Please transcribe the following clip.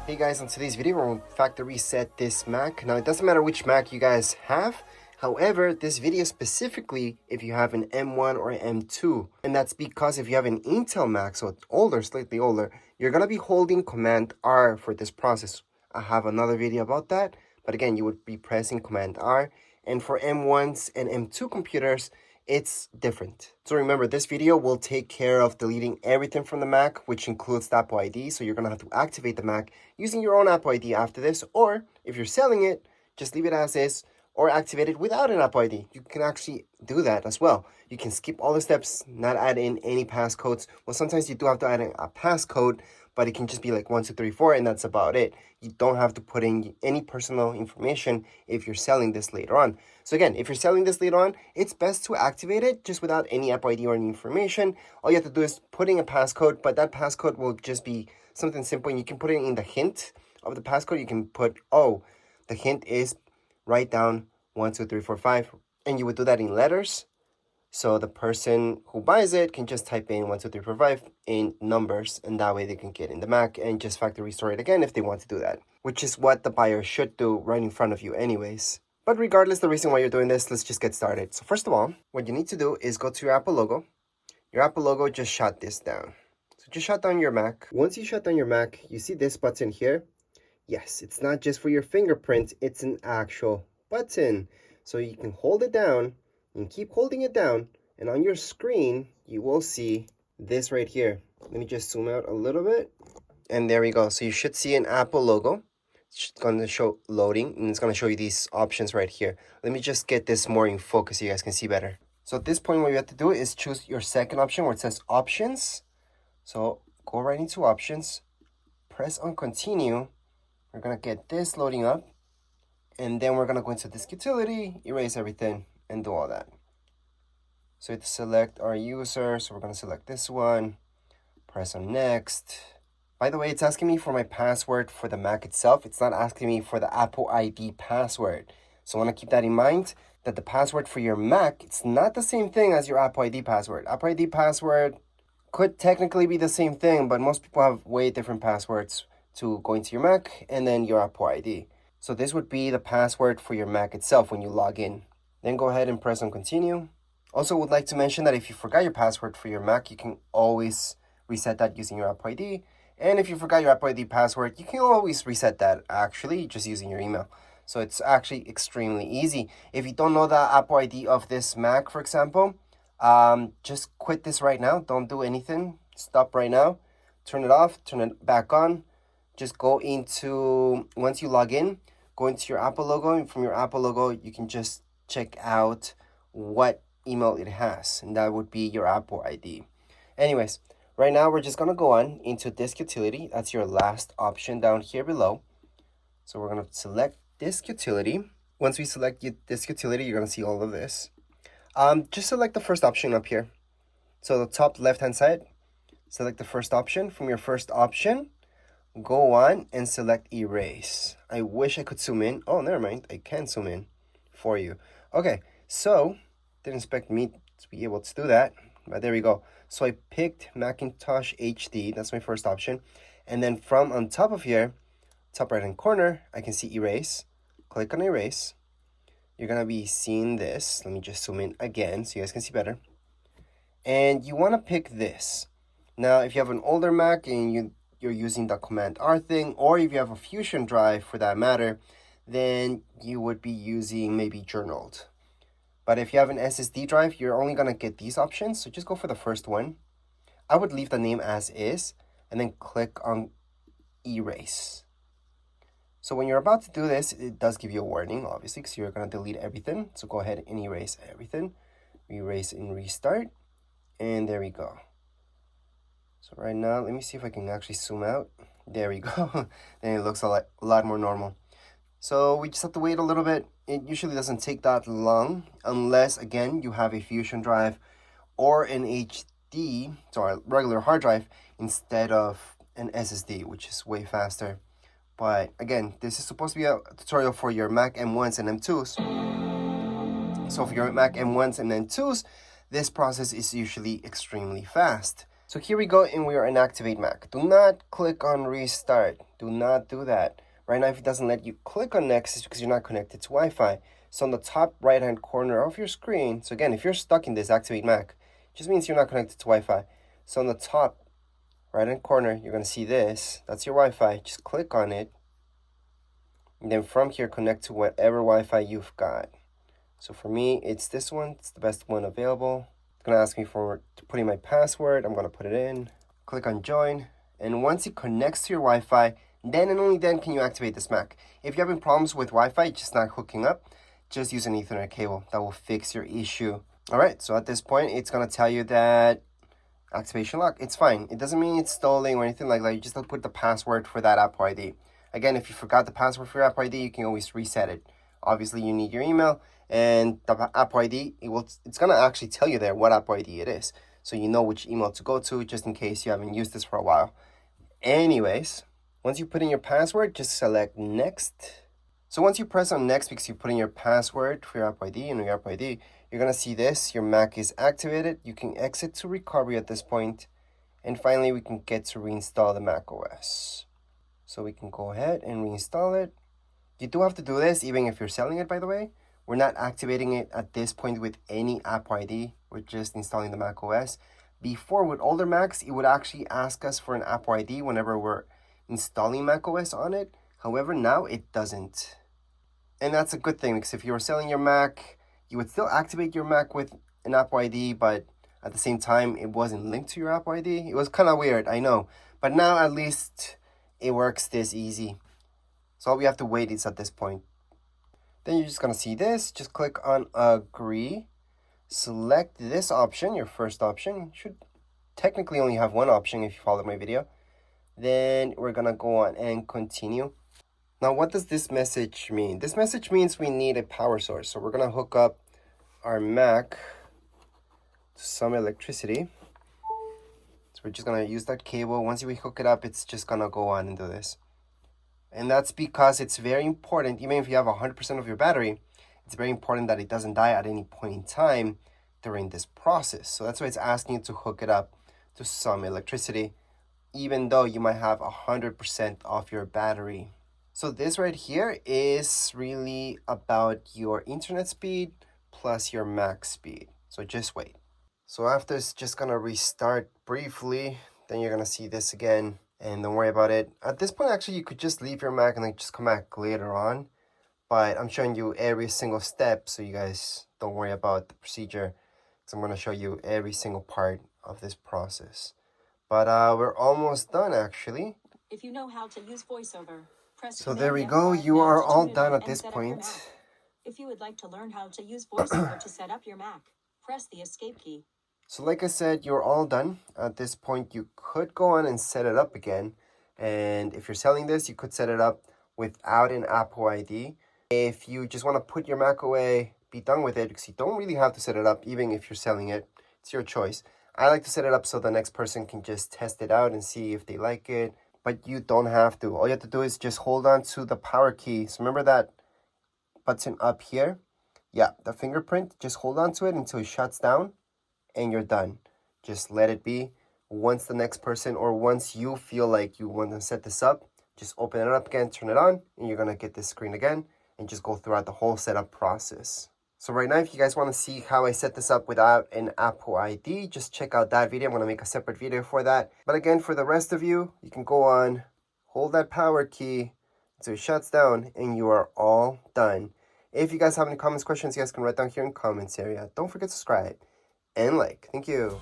Hey guys, on today's video, we're going to factory reset this Mac. Now, it doesn't matter which Mac you guys have. However, this video specifically if you have an M1 or M2. And that's because if you have an Intel Mac, so it's older, slightly older, you're going to be holding Command R for this process. I have another video about that. But again, you would be pressing Command R. And for M1s and M2 computers, it's different. So remember, this video will take care of deleting everything from the Mac, which includes the Apple ID. So you're going to have to activate the Mac using your own Apple ID after this. Or if you're selling it, just leave it as is or activate it without an Apple ID. You can actually do that as well. You can skip all the steps, not add in any passcodes. Well, sometimes you do have to add in a passcode, but it can just be like 1, 2, 3, 4, and that's about it. You don't have to put in any personal information if you're selling this later on. So again, if you're selling this later on, it's best to activate it just without any Apple ID or any information. All you have to do is put in a passcode, but that passcode will just be something simple, and you can put it in the hint of the passcode. You can put, oh, the hint is write down 1, 2, 3, 4, 5, and you would do that in letters. So the person who buys it can just type in 1, 2, 3, 4, 5 in numbers, and that way they can get in the Mac and just factory restore it again if they want to do that, which is what the buyer should do right in front of you anyways. But regardless the reason why you're doing this, let's just get started. So first of all, what you need to do is go to your Apple logo. Your Apple logo, just shut this down. So just shut down your Mac. Once you shut down your Mac, you see this button here? Yes, it's not just for your fingerprint, it's an actual button. So you can hold it down and keep holding it down, and on your screen you will see this right here. Let me just zoom out a little bit, and there we go. So you should see an Apple logo. It's going to show loading, and it's going to show you these options right here. Let me just get this more in focus so you guys can see better. So at this point, what you have to do is choose your second option where it says options. So go right into options, press on continue. We're going to get this loading up, and then we're going to go into this utility, erase everything, and do all that. So to select our user, so we're going to select this one, press on next. By the way, it's asking me for my password for the Mac itself. It's not asking me for the Apple ID password. So I want to keep that in mind, that the password for your Mac, it's not the same thing as your Apple ID password. Apple ID password could technically be the same thing, but most people have way different passwords to go into your Mac and then your Apple ID. So this would be the password for your Mac itself when you log in. Then go ahead and press on continue. Also would like to mention that if you forgot your password for your Mac, you can always reset that using your Apple ID. And if you forgot your Apple ID password, you can always reset that actually just using your email. So it's actually extremely easy. If you don't know the Apple ID of this Mac, for example, just quit this right now. Don't do anything. Stop right now. Turn it off. Turn it back on. Just go into, once you log in, go into your Apple logo. And from your Apple logo, you can just check out what email it has. And that would be your Apple ID. Anyways. Right now, we're just going to go on into disk utility. That's your last option down here below. So we're going to select disk utility. Once we select disk utility, you're going to see all of this. Just select the first option up here. So the top left-hand side, select the first option. From your first option, go on and select erase. I wish I could zoom in. Oh, never mind. I can zoom in for you. Okay, so didn't expect me to be able to do that. But there we go. So I picked Macintosh HD. That's my first option. And then from on top of here, top right hand corner, I can see erase. Click on erase. You're going to be seeing this. Let me just zoom in again so you guys can see better. And you want to pick this. Now, if you have an older Mac and you're using the Command R thing, or if you have a Fusion drive for that matter, then you would be using maybe Journaled. But if you have an SSD drive, you're only going to get these options. So just go for the first one. I would leave the name as is and then click on erase. So when you're about to do this, it does give you a warning, obviously, because you're going to delete everything. So go ahead and erase everything. Erase and restart. And there we go. So right now, let me see if I can actually zoom out. There we go. Then it looks a lot more normal. So we just have to wait a little bit. It usually doesn't take that long unless, again, you have a Fusion drive or an HD, sorry, regular hard drive instead of an SSD, which is way faster. But again, this is supposed to be a tutorial for your Mac M1s and M2s. So for your Mac M1s and M2s, this process is usually extremely fast. So here we go, and we are in Activate Mac. Do not click on Restart. Do not do that. Right now, if it doesn't let you click on Next, it's because you're not connected to Wi-Fi. So on the top right-hand corner of your screen, so again, if you're stuck in this Activate Mac, it just means you're not connected to Wi-Fi. So on the top right-hand corner, you're going to see this. That's your Wi-Fi. Just click on it. And then from here, connect to whatever Wi-Fi you've got. So for me, it's this one. It's the best one available. It's going to ask me for putting my password. I'm going to put it in. Click on Join. And once it connects to your Wi-Fi, then and only then can you activate this Mac. If you're having problems with Wi-Fi, just not hooking up, just use an Ethernet cable. That will fix your issue. All right, so at this point, it's going to tell you that activation lock. It's fine. It doesn't mean it's stolen or anything like that. You just have to put the password for that Apple ID. Again, if you forgot the password for your Apple ID, you can always reset it. Obviously, you need your email and the Apple ID. It's going to actually tell you there what Apple ID it is. So you know which email to go to just in case you haven't used this for a while. Anyways, once you put in your password, just select Next. So once you press on Next because you put in your password for your Apple ID and your Apple ID, you're going to see this. Your Mac is activated. You can exit to recovery at this point. And finally, we can get to reinstall the macOS. So we can go ahead and reinstall it. You do have to do this even if you're selling it, by the way. We're not activating it at this point with any Apple ID. We're just installing the macOS. Before, with older Macs, it would actually ask us for an Apple ID whenever we're installing macOS on it. However, now it doesn't. And that's a good thing, because if you were selling your Mac, you would still activate your Mac with an Apple ID, but at the same time, it wasn't linked to your Apple ID. It was kind of weird, I know. But now at least it works this easy. So all we have to wait is at this point. Then you're just going to see this. Just click on Agree. Select this option, your first option. You should technically only have one option if you followed my video. Then we're going to go on and continue. Now, what does this message mean? This message means we need a power source. So we're going to hook up our Mac to some electricity. So we're just going to use that cable. Once we hook it up, it's just going to go on and do this. And that's because it's very important, even if you have 100% of your battery, it's very important that it doesn't die at any point in time during this process. So that's why it's asking you to hook it up to some electricity, even though you might have 100% of your battery. So this right here is really about your internet speed plus your Mac speed. So just wait. So after it's just gonna restart briefly, then you're gonna see this again, and don't worry about it. At this point, actually, you could just leave your Mac and then just come back later on. But I'm showing you every single step, so you guys don't worry about the procedure, because I'm gonna show you every single part of this process. But we're almost done, actually. If you know how to use VoiceOver, press so there we go. You are all done at this point. If you would like to learn how to use VoiceOver to set up your Mac, press the Escape key. So like I said, you're all done. At this point, you could go on and set it up again. And if you're selling this, you could set it up without an Apple ID. If you just want to put your Mac away, be done with it, because you don't really have to set it up, even if you're selling it. It's your choice. I like to set it up so the next person can just test it out and see if they like it. But you don't have to. All you have to do is just hold on to the power key. So remember that button up here? Yeah, the fingerprint. Just hold on to it until it shuts down. And you're done. Just let it be. Once the next person, or once you feel like you want to set this up, just open it up again, turn it on, and you're going to get this screen again, and just go throughout the whole setup process. So right now, if you guys want to see how I set this up without an Apple ID, just check out that video. I'm going to make a separate video for that. But again, for the rest of you, you can go on, hold that power key until it shuts down, and you are all done. If you guys have any comments, questions, you guys can write down here in the comments area. Don't forget to subscribe and like. Thank you.